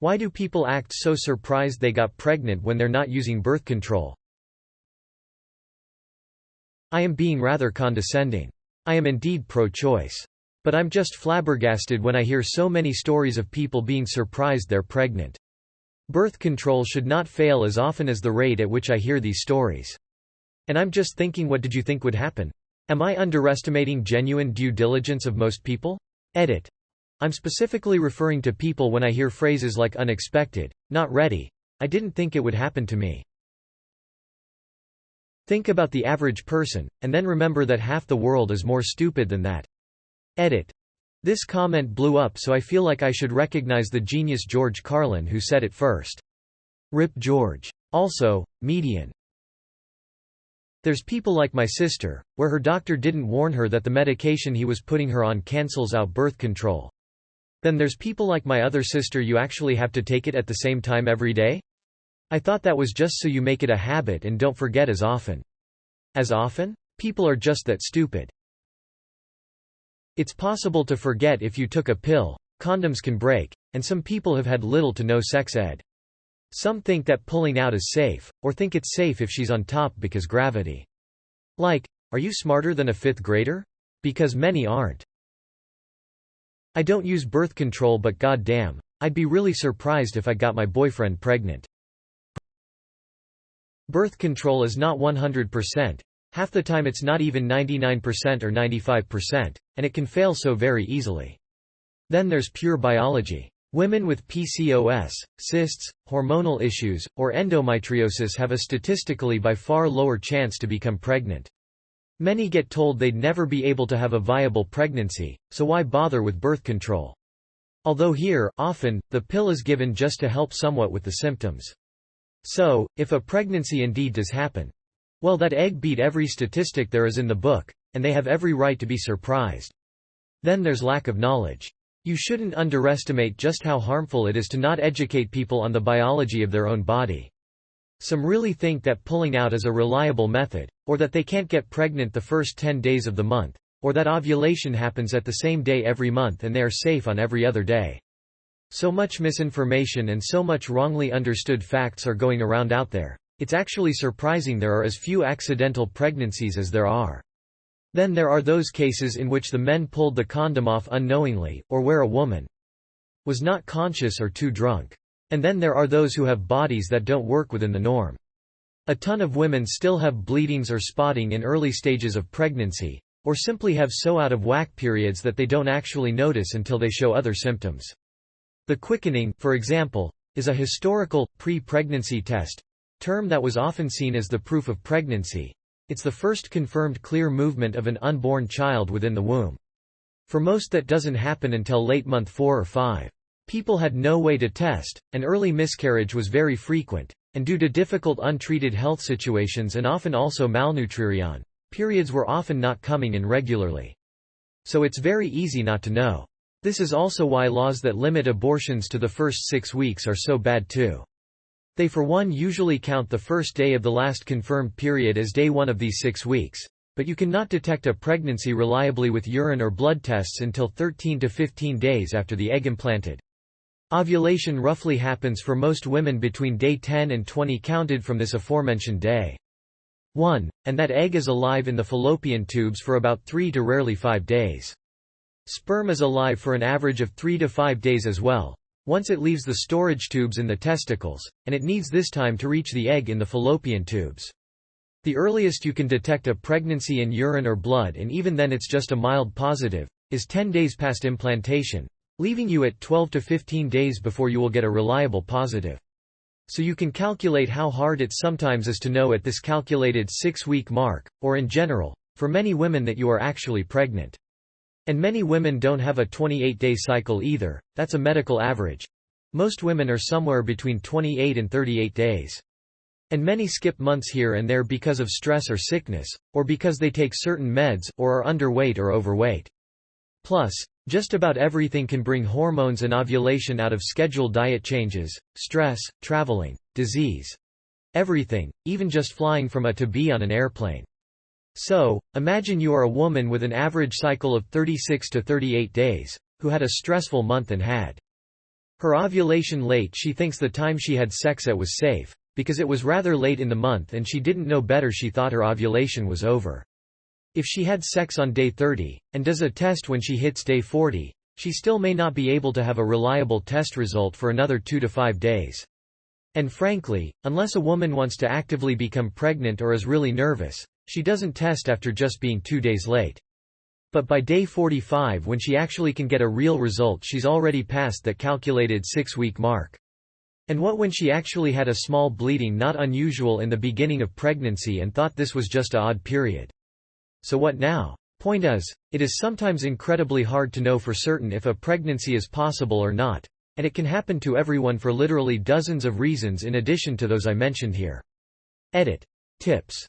Why do people act so surprised they got pregnant when they're not using birth control? I am being rather condescending. I am indeed pro-choice. But I'm just flabbergasted when I hear so many stories of people being surprised they're pregnant. Birth control should not fail as often as the rate at which I hear these stories. And I'm just thinking, what did you think would happen? Am I underestimating genuine due diligence of most people? Edit. I'm specifically referring to people when I hear phrases like unexpected, not ready, I didn't think it would happen to me. Think about the average person, and then remember that half the world is more stupid than that. Edit. This comment blew up, so I feel like I should recognize the genius George Carlin who said it first. Rip George. Also, median. There's people like my sister, where her doctor didn't warn her that the medication he was putting her on cancels out birth control. Then there's people like my other sister, you actually have to take it at the same time every day? I thought that was just so you make it a habit and don't forget as often. As often? People are just that stupid. It's possible to forget if you took a pill, condoms can break, and some people have had little to no sex ed. Some think that pulling out is safe, or think it's safe if she's on top because gravity. Like, are you smarter than a 5th grader? Because many aren't. I don't use birth control, but goddamn, I'd be really surprised if I got my boyfriend pregnant. Birth control is not 100%. Half the time it's not even 99% or 95%, and it can fail so very easily. Then there's pure biology. Women with PCOS, cysts, hormonal issues, or endometriosis have a statistically by far lower chance to become pregnant. Many get told they'd never be able to have a viable pregnancy, so why bother with birth control? Although here, often, the pill is given just to help somewhat with the symptoms. So, if a pregnancy indeed does happen, well, that egg beat every statistic there is in the book, and they have every right to be surprised. Then there's lack of knowledge. You shouldn't underestimate just how harmful it is to not educate people on the biology of their own body. Some really think that pulling out is a reliable method, or that they can't get pregnant the first 10 days of the month, or that ovulation happens at the same day every month and they are safe on every other day. So much misinformation and so much wrongly understood facts are going around out there. It's actually surprising there are as few accidental pregnancies as there are. Then there are those cases in which the men pulled the condom off unknowingly, or where a woman was not conscious or too drunk. And then there are those who have bodies that don't work within the norm. A ton of women still have bleedings or spotting in early stages of pregnancy, or simply have so out of whack periods that they don't actually notice until they show other symptoms. The quickening, for example, is a historical, pre-pregnancy test term that was often seen as the proof of pregnancy. It's the first confirmed clear movement of an unborn child within the womb. For most that doesn't happen until late month 4 or 5. People had no way to test, and early miscarriage was very frequent, and due to difficult untreated health situations and often also malnutrition, periods were often not coming in regularly. So it's very easy not to know. This is also why laws that limit abortions to the first 6 weeks are so bad too. They for one usually count the first day of the last confirmed period as day 1 of these 6 weeks, but you cannot detect a pregnancy reliably with urine or blood tests until 13 to 15 days after the egg implanted. Ovulation roughly happens for most women between day 10 and 20 counted from this aforementioned day 1, and that egg is alive in the fallopian tubes for about 3 to rarely 5 days. Sperm is alive for an average of 3 to 5 days as well, once it leaves the storage tubes in the testicles, and it needs this time to reach the egg in the fallopian tubes. The earliest you can detect a pregnancy in urine or blood, and even then it's just a mild positive, is 10 days past implantation, leaving you at 12 to 15 days before you will get a reliable positive. So you can calculate how hard it sometimes is to know at this calculated 6-week mark, or in general, for many women that you are actually pregnant. And many women don't have a 28-day cycle either, that's a medical average. Most women are somewhere between 28 and 38 days. And many skip months here and there because of stress or sickness, or because they take certain meds, or are underweight or overweight. Plus, just about everything can bring hormones and ovulation out of schedule: diet changes, stress, traveling, disease. Everything, even just flying from A to B on an airplane. So, imagine you are a woman with an average cycle of 36 to 38 days, who had a stressful month and had Her ovulation late, she thinks the time she had sex at was safe. Because it was rather late in the month and she didn't know better, she thought her ovulation was over. If she had sex on day 30, and does a test when she hits day 40, she still may not be able to have a reliable test result for another 2 to 5 days. And frankly, unless a woman wants to actively become pregnant or is really nervous, she doesn't test after just being 2 days late. But by day 45, when she actually can get a real result, she's already past that calculated 6-week mark. And what when she actually had a small bleeding, not unusual in the beginning of pregnancy, and thought this was just an odd period? So what now? Point is, it is sometimes incredibly hard to know for certain if a pregnancy is possible or not, and it can happen to everyone for literally dozens of reasons in addition to those I mentioned here. Edit. Tips.